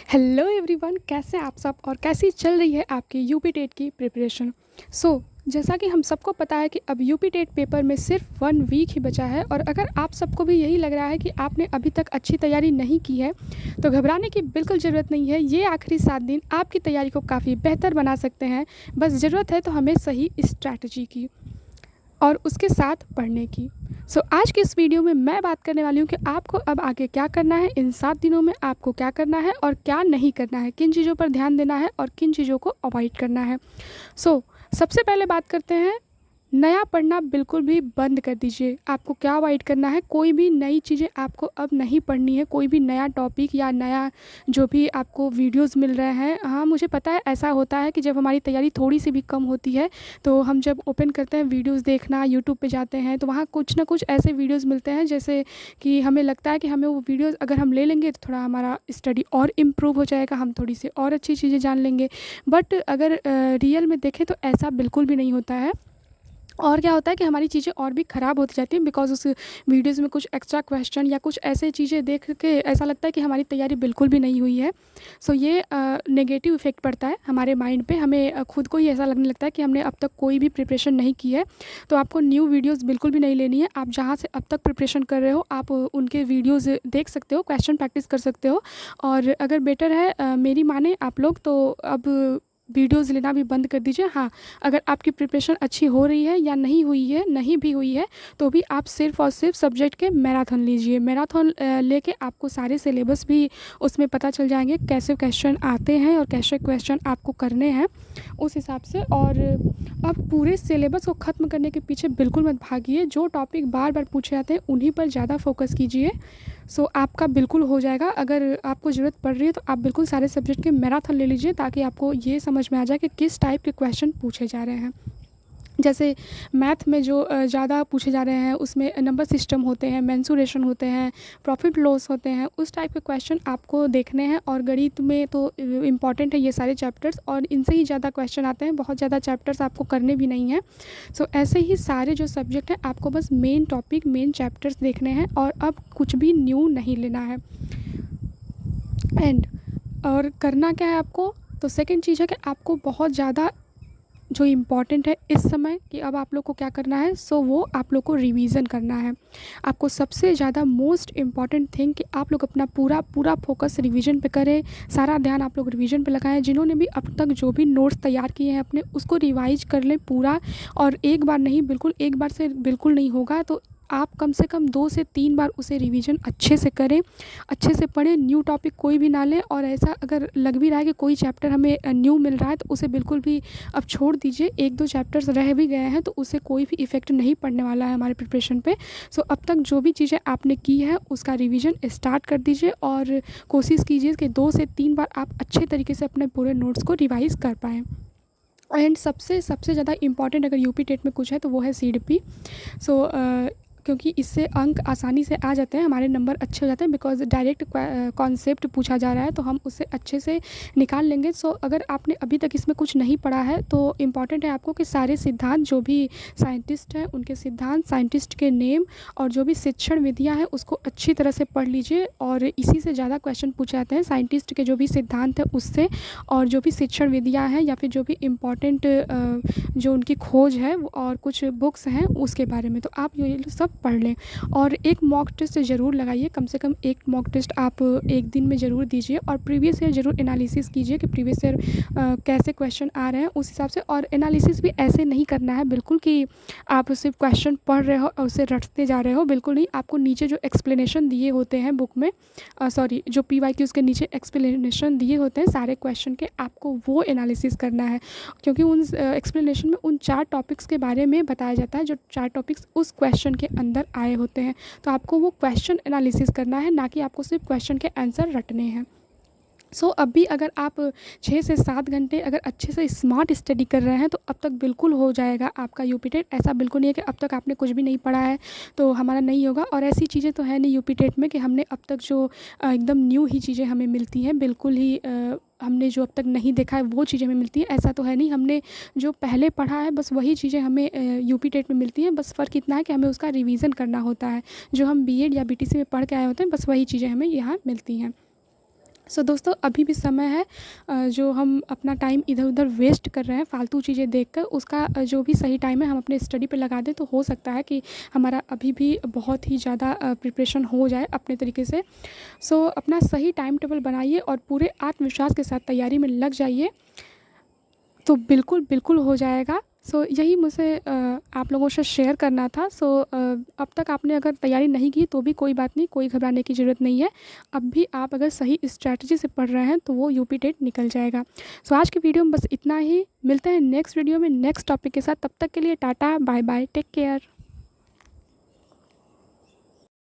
Hello everyone, कैसे आप सब और कैसी चल रही है आपकी यूपी टेट की प्रिपरेशन। जैसा कि हम सबको पता है कि अब यूपी टेट पेपर में सिर्फ 1 वीक ही बचा है और अगर आप सबको भी यही लग रहा है कि आपने अभी तक अच्छी तैयारी नहीं की है तो घबराने की बिल्कुल ज़रूरत नहीं है। ये आखिरी 7 दिन आपकी तैयारी को काफ़ी बेहतर बना सकते हैं। बस ज़रूरत है तो हमें सही स्ट्रैटेजी की और उसके साथ पढ़ने की। आज की इस वीडियो में मैं बात करने वाली हूँ कि आपको अब आगे क्या करना है, इन 7 दिनों में आपको क्या करना है और क्या नहीं करना है, किन चीज़ों पर ध्यान देना है और किन चीज़ों को अवॉइड करना है। सबसे पहले बात करते हैं, नया पढ़ना बिल्कुल भी बंद कर दीजिए। आपको क्या अवॉइड करना है, कोई भी नई चीज़ें आपको अब नहीं पढ़नी है, कोई भी नया टॉपिक या नया जो भी आपको वीडियोस मिल रहे हैं। हाँ, मुझे पता है ऐसा होता है कि जब हमारी तैयारी थोड़ी सी भी कम होती है तो हम जब ओपन करते हैं वीडियोस देखना, यूट्यूब पे जाते हैं तो वहाँ कुछ ना कुछ ऐसे वीडियोस मिलते हैं जैसे कि हमें लगता है कि हमें वो वीडियोस अगर हम ले लेंगे तो थोड़ा हमारा स्टडी और इम्प्रूव हो जाएगा, हम थोड़ी सी और अच्छी चीज़ें जान लेंगे। बट अगर रियल में देखें तो ऐसा बिल्कुल भी नहीं होता है और क्या होता है कि हमारी चीज़ें और भी ख़राब होती जाती हैं बिकॉज़ उस वीडियोज़ में कुछ एक्स्ट्रा क्वेश्चन या कुछ ऐसे चीज़ें देख के ऐसा लगता है कि हमारी तैयारी बिल्कुल भी नहीं हुई है। ये नेगेटिव इफ़ेक्ट पड़ता है हमारे माइंड पे, हमें खुद को ही ऐसा लगने लगता है कि हमने अब तक कोई भी प्रिपरेशन नहीं की है। तो आपको न्यू वीडियोज़ बिल्कुल भी नहीं लेनी है। आप जहाँ से अब तक प्रिपरेशन कर रहे हो आप उनके वीडियोज़ देख सकते हो, क्वेश्चन प्रैक्टिस कर सकते हो। और अगर बेटर है मेरी माने आप लोग तो अब वीडियोज़ लेना भी बंद कर दीजिए। हाँ, अगर आपकी प्रिपरेशन अच्छी हो रही है या नहीं हुई है, नहीं भी हुई है तो भी आप सिर्फ़ और सिर्फ सब्जेक्ट के मैराथन लीजिए। मैराथन लेके आपको सारे सिलेबस भी उसमें पता चल जाएंगे, कैसे क्वेश्चन आते हैं और कैसे क्वेश्चन आपको करने हैं उस हिसाब से। और अब पूरे सिलेबस को ख़त्म करने के पीछे बिल्कुल मत भागिए, जो टॉपिक बार बार पूछे जाते हैं उन्हीं पर ज़्यादा फोकस कीजिए। आपका बिल्कुल हो जाएगा। अगर आपको ज़रूरत पड़ रही है तो आप बिल्कुल सारे सब्जेक्ट के मैराथन ले लीजिए ताकि आपको ये समझ में आ जाए कि किस टाइप के क्वेश्चन पूछे जा रहे हैं। जैसे मैथ में जो ज़्यादा पूछे जा रहे हैं उसमें नंबर सिस्टम होते हैं, मेंसुरेशन होते हैं, प्रॉफिट लॉस होते हैं, उस टाइप के क्वेश्चन आपको देखने हैं। और गणित में तो इम्पॉर्टेंट है ये सारे चैप्टर्स और इनसे ही ज़्यादा क्वेश्चन आते हैं, बहुत ज़्यादा चैप्टर्स आपको करने भी नहीं हैं। ऐसे ही सारे जो सब्जेक्ट हैं आपको बस मेन टॉपिक, मेन चैप्टर्स देखने हैं और अब कुछ भी न्यू नहीं लेना है। एंड और करना क्या है आपको, तो सेकंड चीज़ है कि आपको बहुत ज़्यादा जो इम्पॉर्टेंट है इस समय कि अब आप लोग को क्या करना है, वो आप लोग को रिवीजन करना है। आपको सबसे ज़्यादा मोस्ट इम्पॉर्टेंट थिंग कि आप लोग अपना पूरा पूरा फोकस रिवीजन पे करें, सारा ध्यान आप लोग रिवीजन पे लगाएं। जिन्होंने भी अब तक जो भी नोट्स तैयार किए हैं अपने, उसको रिवाइज कर लें पूरा। और एक बार नहीं, बिल्कुल एक बार से बिल्कुल नहीं होगा तो आप कम से कम 2 से 3 बार उसे रिवीजन अच्छे से करें, अच्छे से पढ़ें, न्यू टॉपिक कोई भी ना लें। और ऐसा अगर लग भी रहा है कि कोई चैप्टर हमें न्यू मिल रहा है तो उसे बिल्कुल भी अब छोड़ दीजिए। 1-2 चैप्टर्स रह भी गए हैं तो उससे कोई भी इफ़ेक्ट नहीं पड़ने वाला है हमारे प्रिपरेशन पे। अब तक जो भी चीज़ें आपने की है उसका रिवीजन स्टार्ट कर दीजिए और कोशिश कीजिए कि 2 से 3 बार आप अच्छे तरीके से अपने पूरे नोट्स को रिवाइज़ कर पाएँ। एंड सबसे सबसे ज़्यादा इम्पॉर्टेंट अगर यूपी टेट में कुछ है तो वो है सीडीपी। क्योंकि इससे अंक आसानी से आ जाते हैं, हमारे नंबर अच्छे हो जाते हैं बिकॉज डायरेक्ट कॉन्सेप्ट पूछा जा रहा है तो हम उससे अच्छे से निकाल लेंगे। अगर आपने अभी तक इसमें कुछ नहीं पढ़ा है तो इम्पॉर्टेंट है आपको कि सारे सिद्धांत, जो भी साइंटिस्ट हैं उनके सिद्धांत, साइंटिस्ट के नेम और जो भी शिक्षण विधियाँ हैं उसको अच्छी तरह से पढ़ लीजिए। और इसी से ज़्यादा क्वेश्चन पूछे जाते हैं, साइंटिस्ट के जो भी सिद्धांत है उससे और जो भी शिक्षण विधियाँ हैं या फिर जो भी इम्पॉर्टेंट जो उनकी खोज है और कुछ बुक्स हैं उसके बारे में। तो आप ये सब पढ़ लें और एक मॉक टेस्ट ज़रूर लगाइए, कम से कम एक मॉक टेस्ट आप एक दिन में ज़रूर दीजिए और प्रीवियस ईयर ज़रूर एनालिसिस कीजिए कि प्रीवियस ईयर कैसे क्वेश्चन आ रहे हैं उस हिसाब से। और एनालिसिस भी ऐसे नहीं करना है बिल्कुल कि आप सिर्फ क्वेश्चन पढ़ रहे हो और उसे रटते जा रहे हो, बिल्कुल नहीं। आपको नीचे जो एक्सप्लेनेशन दिए होते हैं बुक में, सॉरी जो PYQs के नीचे एक्सप्लेनेशन दिए होते हैं सारे क्वेश्चन के, आपको वो एनालिसिस करना है। क्योंकि उन एक्सप्लेनेशन में उन 4 टॉपिक्स के बारे में बताया जाता है जो 4 टॉपिक्स उस क्वेश्चन के अंदर आए होते हैं। तो आपको वो क्वेश्चन एनालिसिस करना है, ना कि आपको सिर्फ क्वेश्चन के आंसर रटने हैं। अब भी अगर आप 6 से 7 घंटे अगर अच्छे से स्मार्ट स्टडी कर रहे हैं तो अब तक बिल्कुल हो जाएगा आपका यूपी टेट। ऐसा बिल्कुल नहीं है कि अब तक आपने कुछ भी नहीं पढ़ा है तो हमारा नहीं होगा। और ऐसी चीज़ें तो है नहीं यूपी टेट में कि हमने अब तक जो एकदम न्यू ही चीज़ें हमें मिलती हैं, बिल्कुल ही हमने जो अब तक नहीं देखा है वो चीज़ें हमें मिलती हैं, ऐसा तो है नहीं। हमने जो पहले पढ़ा है बस वही चीज़ें हमें यूपी टेट में मिलती हैं। बस फ़र्क इतना है कि हमें उसका रिवीजन करना होता है। जो हम बीएड या बीटीसी में पढ़ के आए होते हैं बस वही चीज़ें हमें यहाँ मिलती हैं। सो दोस्तों अभी भी समय है, जो हम अपना टाइम इधर उधर वेस्ट कर रहे हैं फालतू चीज़ें देखकर, उसका जो भी सही टाइम है हम अपने स्टडी पे लगा दें तो हो सकता है कि हमारा अभी भी बहुत ही ज़्यादा प्रिपरेशन हो जाए अपने तरीके से। सो अपना सही टाइम टेबल बनाइए और पूरे आत्मविश्वास के साथ तैयारी में लग जाइए, तो बिल्कुल बिल्कुल हो जाएगा। सो यही मुझे आप लोगों से शेयर करना था। सो अब तक आपने अगर तैयारी नहीं की तो भी कोई बात नहीं, कोई घबराने की ज़रूरत नहीं है। अब भी आप अगर सही स्ट्रैटेजी से पढ़ रहे हैं तो वो यूपी टेट निकल जाएगा। सो आज की वीडियो में बस इतना ही, मिलते हैं नेक्स्ट वीडियो में नेक्स्ट टॉपिक के साथ। तब तक के लिए tata bye bye, take care.